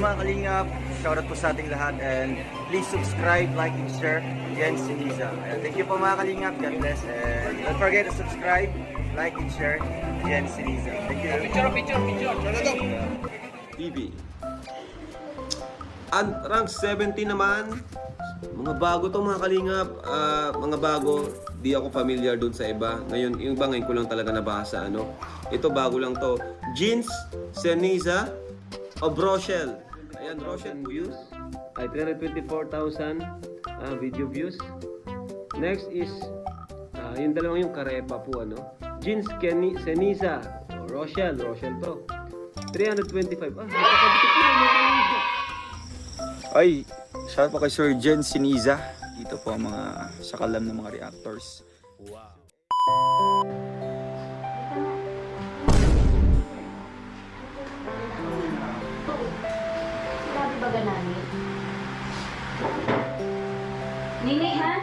mga kalingap. Shoutout po sa ating lahat and please subscribe, like, and share. Yan si Niza. Thank you po mga kalingap. God bless. And don't forget to subscribe, like, and share. Yan si Niza. Thank you. Picture. TV. And rank 70 naman. Mga bago to mga kalingap. Mga bago. Di ako familiar dun sa iba. Ngayon, yung iba ngayon ko lang talaga nabasa. Ito bago lang to. Jeans, Ceniza, of Rochelle. Ayan, Rochelle views. Ay, 324,000 video views. Next is, yung dalawang yung Karepa po, Jeans, Ceniza, Rochelle to. 325. Nakakabiti po Ay, shout po kay Sir Jen Siniza. Dito po ang mga sakalam ng mga reactors. Sabi ba ganani? Nini, ha?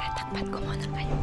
Tatakpan ko muna kayo.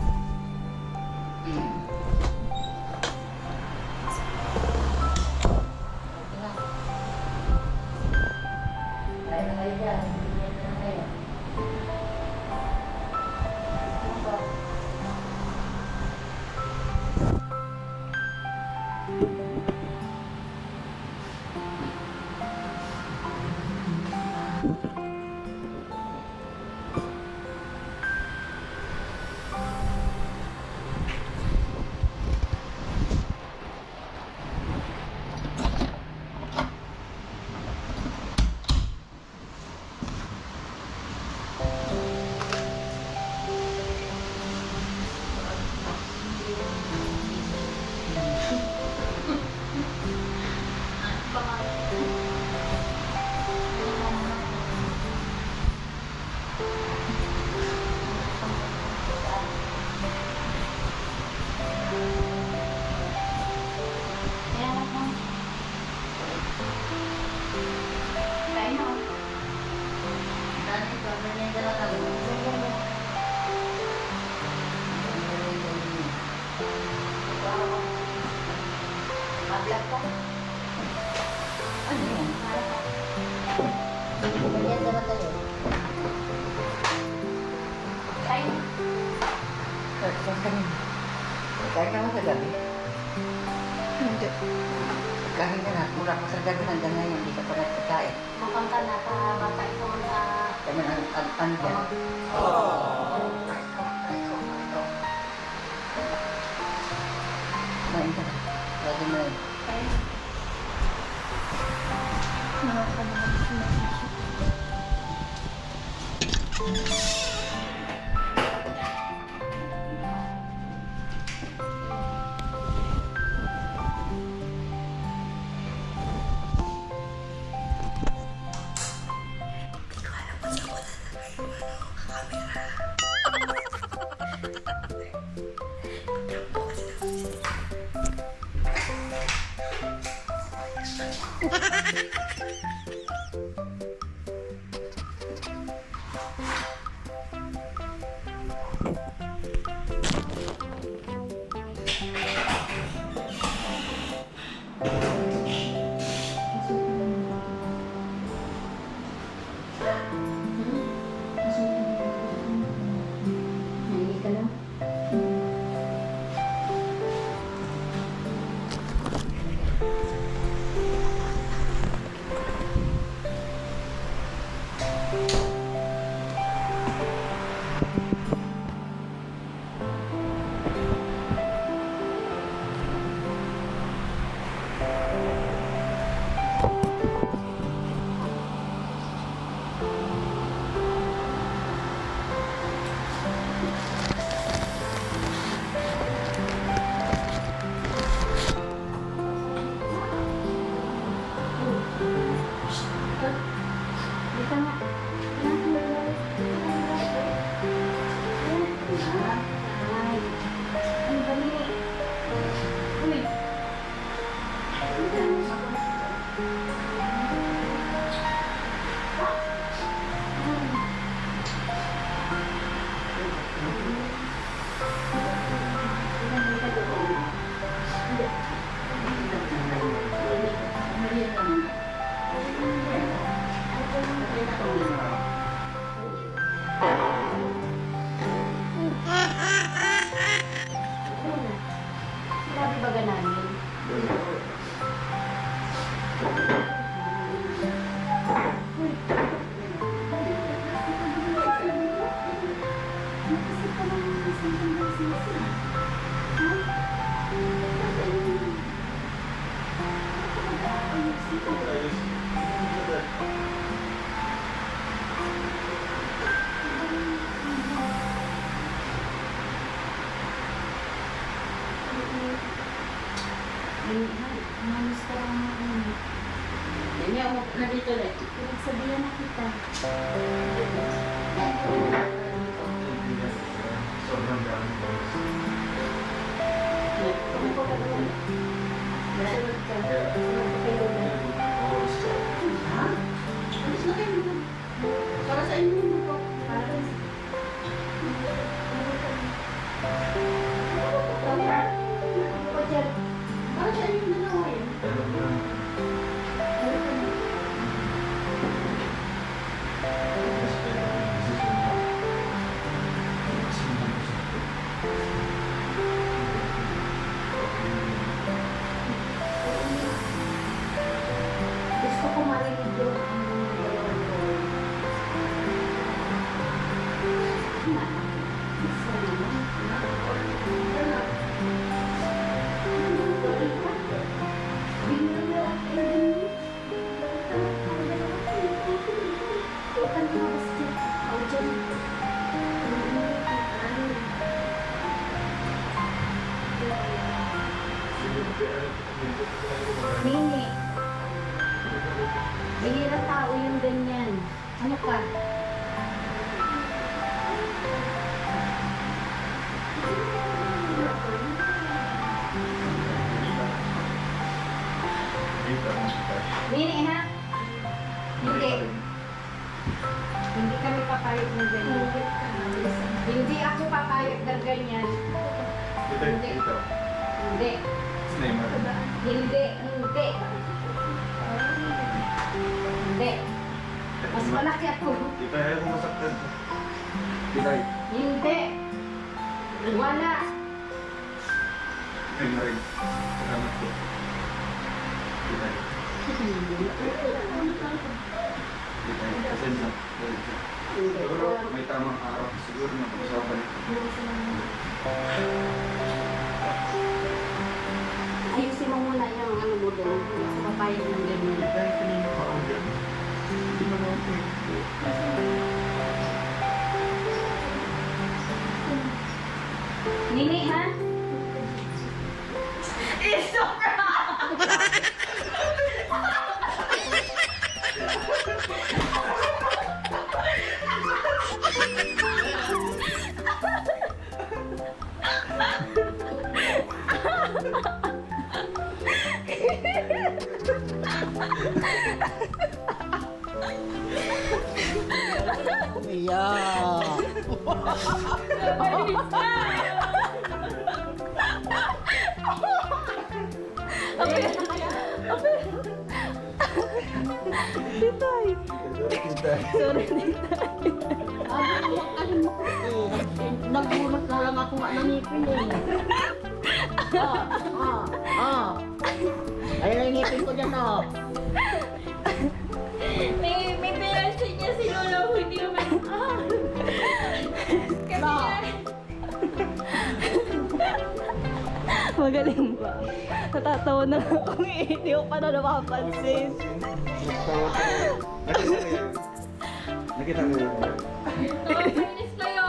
Kaya ka mo sa gabi? Hindi. Kahit na nakura ko sa gabi hanggang ngayon, hindi ka pa nagkakain. Mukhang ka na, bata ito na... Kami ang dyan. Kumain ka na. Lagi mo yun. Nakakalaman ko na. Dito nga. Ay. Ang dali. Uy. Sinabi ba namin? Mamis ka lang naman. Hindi ako na dito rin. Pinagsabihan na kita. Sobrang dami. Ano ko ka naman? Sunod ka. Sunod ka kay Lola. Ha? Alis na kayo. Para sa inyo mo po. Para Para sa inyo dalawa yun. gusto ko marinig yung Nini, bihira tao yung ganyan. Ano ka? Nini, ha? Hindi. Hindi kami papayag ng ganyan. Hindi ako papayag ng ganyan. Hindi. Hindi. Hindi. Hindi. Hindi. Mas malaki ako. Kita ayaw kong masaktan. Pitay. Hindi. Wala. Ay, Marin. Salamat po. Kita. Pasensya. Siguro may tamang araw. Siguro na pag-usapan ito. Ayusin mo muna yung ano mo doon. Sa papayag ng ganyan. Hindi mo naman po. Nini, ha? Nagulat na lang ako nga ng ngipin eh. Ayun ang ngipin ko dyan oh. May pinansin niya si Lola, hindi naman. Magaling ba? Natatawa na ako eh. Hindi ko pa na napapansin. Nakita mo yun. Nakakainis kayo.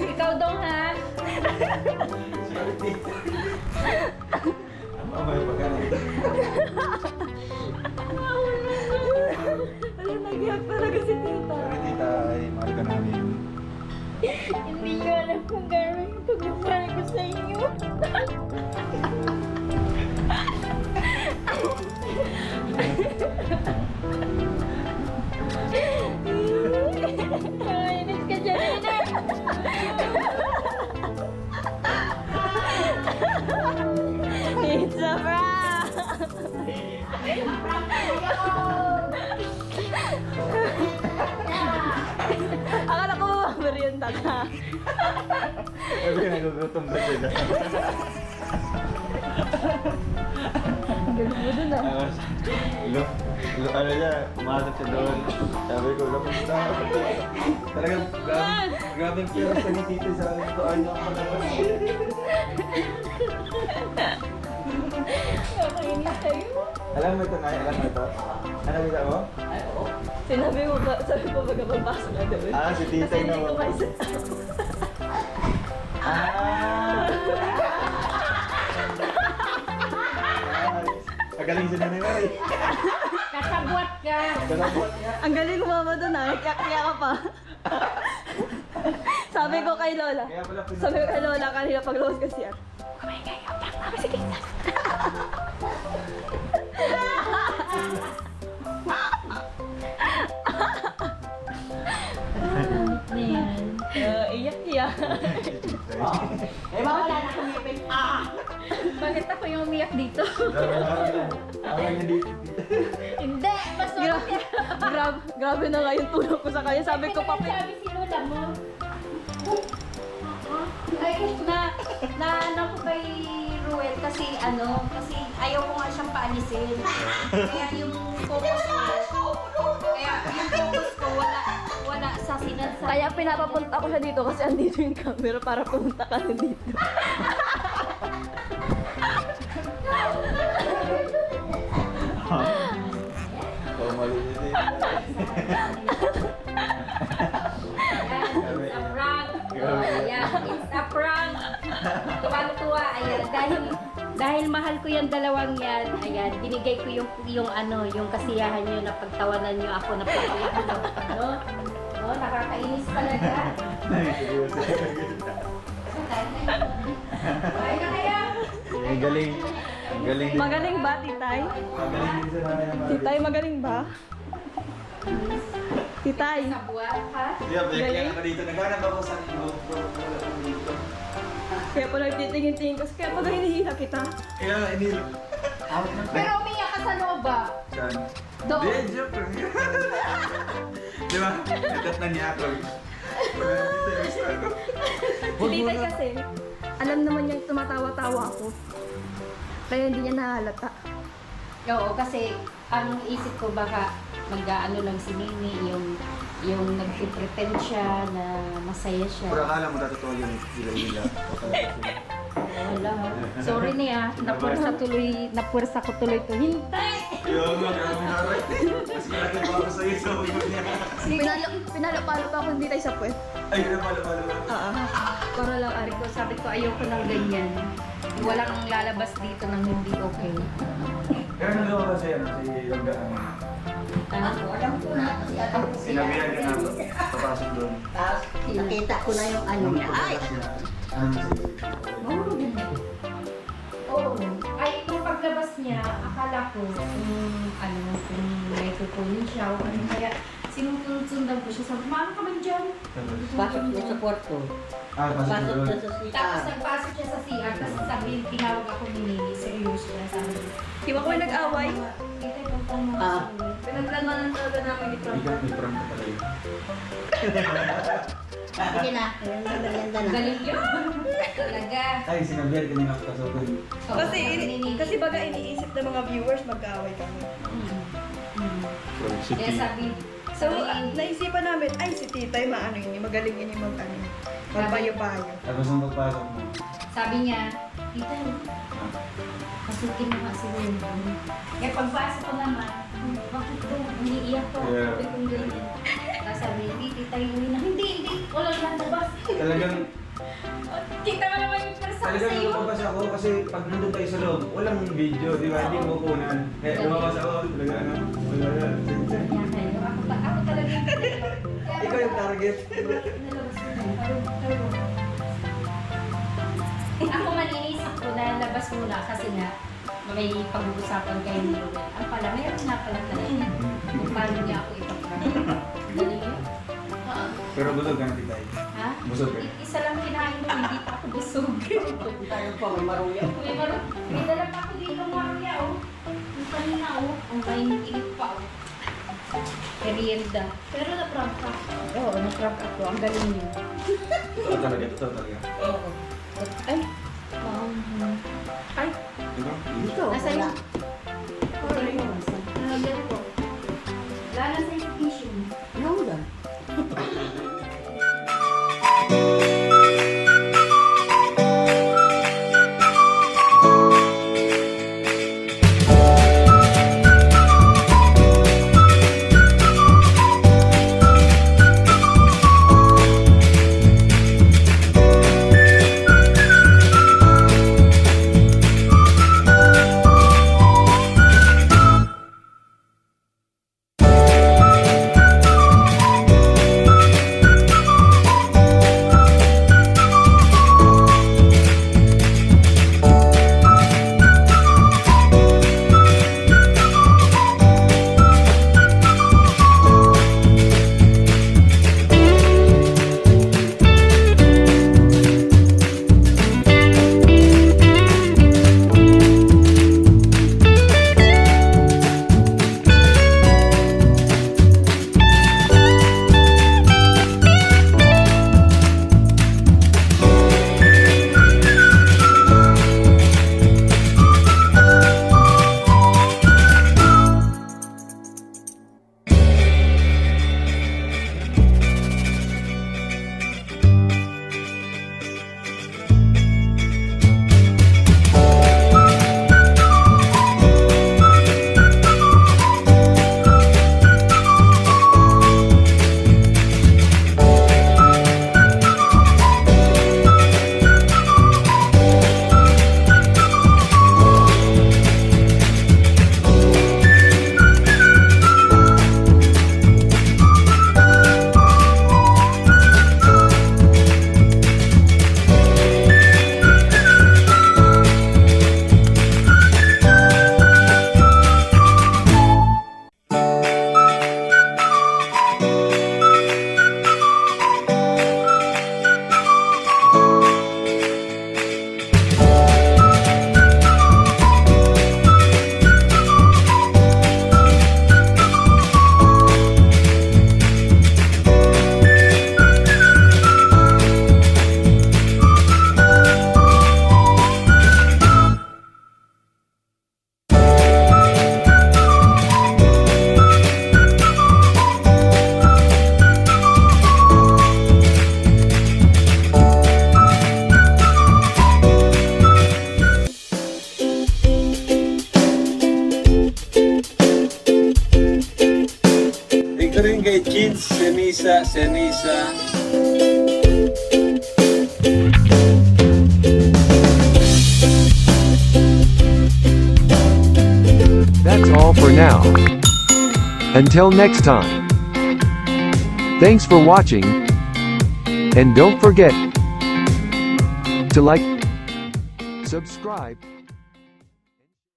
Ikaw dong ha? Mamaya pagkain. Inis ka dyan, It's a prank! Akala ko merienda ka. Sabi nagugutom ba sila? Galing mo dun ah. Ano niya, pumasok siya doon. Sabi ko, kamusta? Talagang grabe ang pera sa ni Tito sa akin. Ito ano ako naman. Nakakainis tayo. Alam mo ito na, alam mo ito? Ano bisa mo? Sinabi mo ba, sabi ko baga papasok na doon. Ah, si Titay Kasi hindi ko naman. may set. Magaling si Nanay Mary. Kasabwat ka. Kalabot niya. Ang galing mo mama doon ah, nagkakaya ka pa. Sabi ko kay Lola. Kaya pala Sabi ko kay Lola kanina pag lumos kasi yan. Iyak-iyak. Eh, wala na kumipin. Bakit ako yung umiyak dito? Away niya dito. Hindi, masarap yan. Grabe na nga yung tulog ko sa kanya. Sabi ko, papi. Sabi si Lola mo. Ay, ano ko kay Ruel kasi kasi ayaw ko nga siyang paalisin. Kaya yung focus ko, wala sa sinansa. Kaya pinapapunta ko siya dito kasi andito yung camera para pumunta ka na dito. Oh, malinis eh. It's a prank. Ayan, it's a prank. Tuwang-tuwa, ayan. Dahil mahal ko yung dalawang yan, ayan, binigay ko yung kasiyahan nyo na pagtawanan nyo ako na pag-iyak nyo. No? No, nakakainis talaga. Ay na kaya. Ang galing. Ang galing din. Magaling ba, Titay? Ang galing din sa Nanay Mary. Titay, magaling ba? Titay. Sa buwan, ha? Diyan, Galing. kaya ako dito. Naghanap ako sa dito. Kaya pala nagtitingin-tingin kasi kaya pag hinihila kita. Kaya inilo. Pero umiyak ka sa loob ba? Saan? Doon. Hindi, joke lang. Di ba? Nagat na niya ako. Si Titay kasi, alam naman niyang tumatawa-tawa ako. Kaya hindi niya nahalata. Oo, kasi ang isip ko baka mag-ano lang si Nini, yung nag-pretend siya na masaya siya. Pura akala mo totoo yun. Sila. Wala. Sorry niya, napwersa ko tuloy to. Hintay! Yung naray. Mas malaki pa ako sa'yo sa ulo niya. Pinalo-palo pa ako hindi tayo sa puwet. Ay, pala. Para lang ari ko. Sabi ko, ayoko ng ganyan. Walang lalabas dito ng hindi okay. Pero nang luwa kasi yan, si Yoga. Alam ko na. Sinabihan ka na papasok doon. Tapos, nakita ko na yung ano niya. Ay! Oo. Ay, yung paglabas niya, akala ko kung may kukunin siya o ano kaya sinusundan ko siya. Sabi, maano ka man dyan? Pasok niya sa kwarto. Pasok Pasok doon. siya sa Tapos CR. nagpasok siya sa CR, tapos sabi, tinawag ako ni Nini, seryoso na sabi. Di ba kami nag-away? Kita yung tanong Ah. Pinaglanan talaga namin ito. Ikaw, may prank ka pala yun. Sige na, merienda na. Galing yun. Talaga. Ay, sinabihan kanina ako pasokin. Kasi, Oo, ni Nini. kasi baga iniisip ng mga viewers mag-away kami. Kaya sabi, So, naisipan namin, ay si Titay maano yun, magaling yun yung magbayo-bayo. Tapos nung pagpasok mo, sabi niya, Tita, pasukin mo nga si Will. Kaya pagpasok ko naman, bakit ko, umiiyak ko. Yeah. Sabi kong ganyan. Tapos sabi, hindi, Tita, yun na. Hindi, walang lalabas. talagang Kita mo naman yung persa ko Talagang sa'yo. lumabas ako kasi pag nandun tayo sa loob, walang video, di ba? Hindi mo kunan. Kaya lumabas ako, talaga ano, wala. Ako talaga yung Ikaw yung target. nalabas ko na. Ako man inisip ko na labas muna kasi nga may pag-uusapan kayo ni Ruel. Ang pala, mayroon nga pala talaga. Pero busog ka na, Titay. Ha? Busog ka. Isa lang kinain mo, hindi pa ako busog. Tayo pa, may maruya. May dala pa ako dito ng marya, oh. Yung kanina, oh. Ang kainit pa, oh. Merienda. Pero na-prank ka. Oo, na-prank ako. Ang galing niyo. Ito talaga, ito talaga. Ay. Ay. Diba? Dito. Nasaan wala. Alright. Nalagyan ko. Lala sa yung tissue. Nahulog. Ito rin kay Kids, Senisa. That's all for now. Until next time. Thanks for watching. And don't forget to like, subscribe,